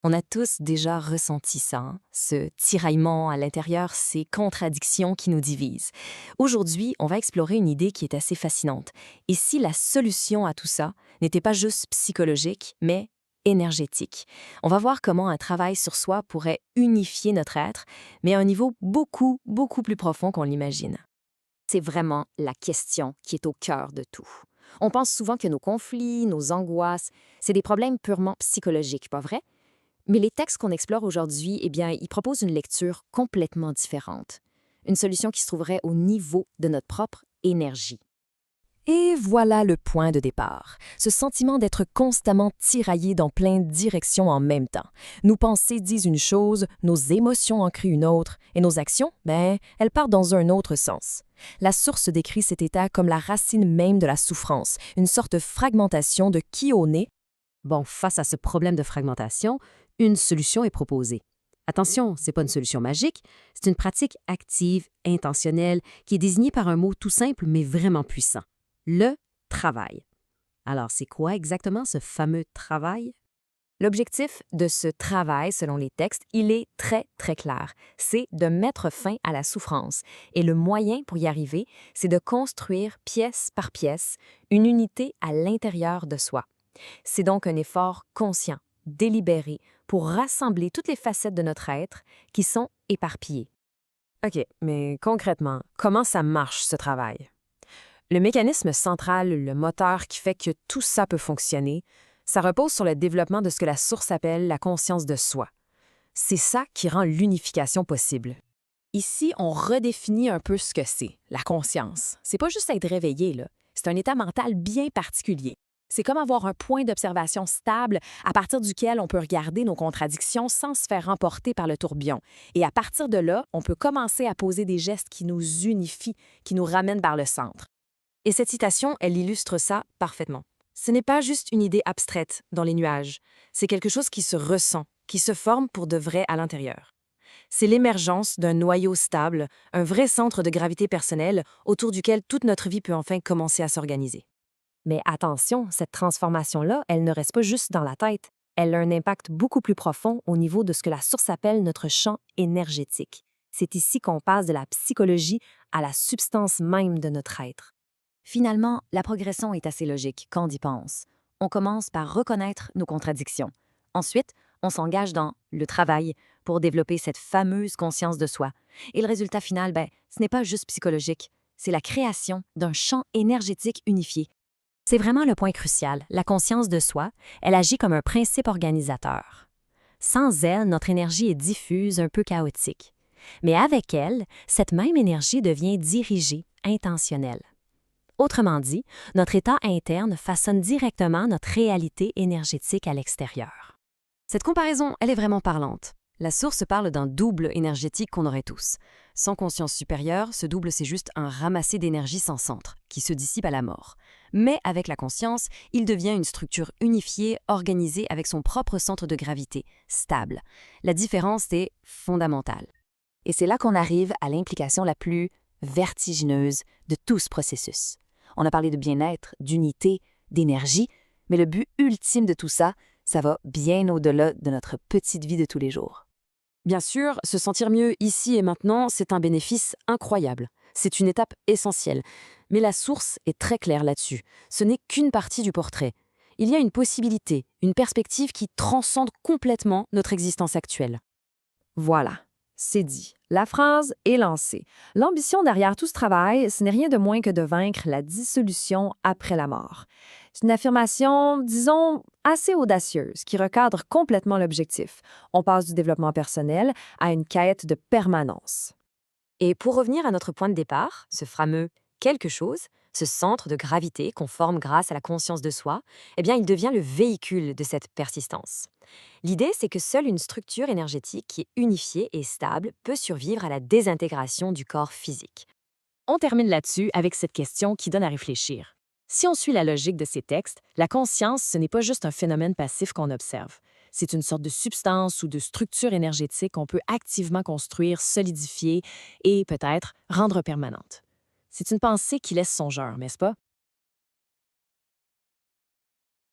On a tous déjà ressenti ça, hein, ce tiraillement à l'intérieur, ces contradictions qui nous divisent. Aujourd'hui, on va explorer une idée qui est assez fascinante. Et si la solution à tout ça n'était pas juste psychologique, mais énergétique? On va voir comment un travail sur soi pourrait unifier notre être, mais à un niveau beaucoup, beaucoup plus profond qu'on l'imagine. C'est vraiment la question qui est au cœur de tout. On pense souvent que nos conflits, nos angoisses, c'est des problèmes purement psychologiques, pas vrai? Mais les textes qu'on explore aujourd'hui, eh bien, ils proposent une lecture complètement différente. Une solution qui se trouverait au niveau de notre propre énergie. Et voilà le point de départ, ce sentiment d'être constamment tiraillé dans plein de directions en même temps. Nos pensées disent une chose, nos émotions en crient une autre, et nos actions, elles partent dans un autre sens. La source décrit cet état comme la racine même de la souffrance, une sorte de fragmentation de qui on est. Bon, face à ce problème de fragmentation, une solution est proposée. Attention, ce n'est pas une solution magique, c'est une pratique active, intentionnelle, qui est désignée par un mot tout simple mais vraiment puissant. Le travail. Alors, c'est quoi exactement ce fameux travail? L'objectif de ce travail, selon les textes, il est très, très clair. C'est de mettre fin à la souffrance. Et le moyen pour y arriver, c'est de construire pièce par pièce une unité à l'intérieur de soi. C'est donc un effort conscient, délibéré, pour rassembler toutes les facettes de notre être qui sont éparpillées. OK, mais concrètement, comment ça marche, ce travail? Le mécanisme central, le moteur qui fait que tout ça peut fonctionner, ça repose sur le développement de ce que la source appelle la conscience de soi. C'est ça qui rend l'unification possible. Ici, on redéfinit un peu ce que c'est, la conscience. C'est pas juste être réveillé, là. C'est un état mental bien particulier. C'est comme avoir un point d'observation stable à partir duquel on peut regarder nos contradictions sans se faire emporter par le tourbillon. Et à partir de là, on peut commencer à poser des gestes qui nous unifient, qui nous ramènent vers le centre. Et cette citation, elle illustre ça parfaitement. Ce n'est pas juste une idée abstraite dans les nuages, c'est quelque chose qui se ressent, qui se forme pour de vrai à l'intérieur. C'est l'émergence d'un noyau stable, un vrai centre de gravité personnelle autour duquel toute notre vie peut enfin commencer à s'organiser. Mais attention, cette transformation-là, elle ne reste pas juste dans la tête. Elle a un impact beaucoup plus profond au niveau de ce que la source appelle notre champ énergétique. C'est ici qu'on passe de la psychologie à la substance même de notre être. Finalement, la progression est assez logique quand on y pense. On commence par reconnaître nos contradictions. Ensuite, on s'engage dans le travail pour développer cette fameuse conscience de soi. Et le résultat final, ce n'est pas juste psychologique, c'est la création d'un champ énergétique unifié. C'est vraiment le point crucial. La conscience de soi, elle agit comme un principe organisateur. Sans elle, notre énergie est diffuse, un peu chaotique. Mais avec elle, cette même énergie devient dirigée, intentionnelle. Autrement dit, notre état interne façonne directement notre réalité énergétique à l'extérieur. Cette comparaison, elle est vraiment parlante. La source parle d'un double énergétique qu'on aurait tous. Sans conscience supérieure, ce double, c'est juste un ramassé d'énergie sans centre, qui se dissipe à la mort. Mais avec la conscience, il devient une structure unifiée, organisée avec son propre centre de gravité, stable. La différence est fondamentale. Et c'est là qu'on arrive à l'implication la plus vertigineuse de tout ce processus. On a parlé de bien-être, d'unité, d'énergie, mais le but ultime de tout ça, ça va bien au-delà de notre petite vie de tous les jours. Bien sûr, se sentir mieux ici et maintenant, c'est un bénéfice incroyable. C'est une étape essentielle. Mais la source est très claire là-dessus. Ce n'est qu'une partie du portrait. Il y a une possibilité, une perspective qui transcende complètement notre existence actuelle. Voilà, c'est dit. La phrase est lancée. L'ambition derrière tout ce travail, ce n'est rien de moins que de vaincre la dissolution après la mort. C'est une affirmation, disons, assez audacieuse, qui recadre complètement l'objectif. On passe du développement personnel à une quête de permanence. Et pour revenir à notre point de départ, ce fameux quelque chose, ce centre de gravité qu'on forme grâce à la conscience de soi, eh bien, il devient le véhicule de cette persistance. L'idée, c'est que seule une structure énergétique qui est unifiée et stable peut survivre à la désintégration du corps physique. On termine là-dessus avec cette question qui donne à réfléchir. Si on suit la logique de ces textes, la conscience, ce n'est pas juste un phénomène passif qu'on observe. C'est une sorte de substance ou de structure énergétique qu'on peut activement construire, solidifier et peut-être rendre permanente. C'est une pensée qui laisse songeur, n'est-ce pas?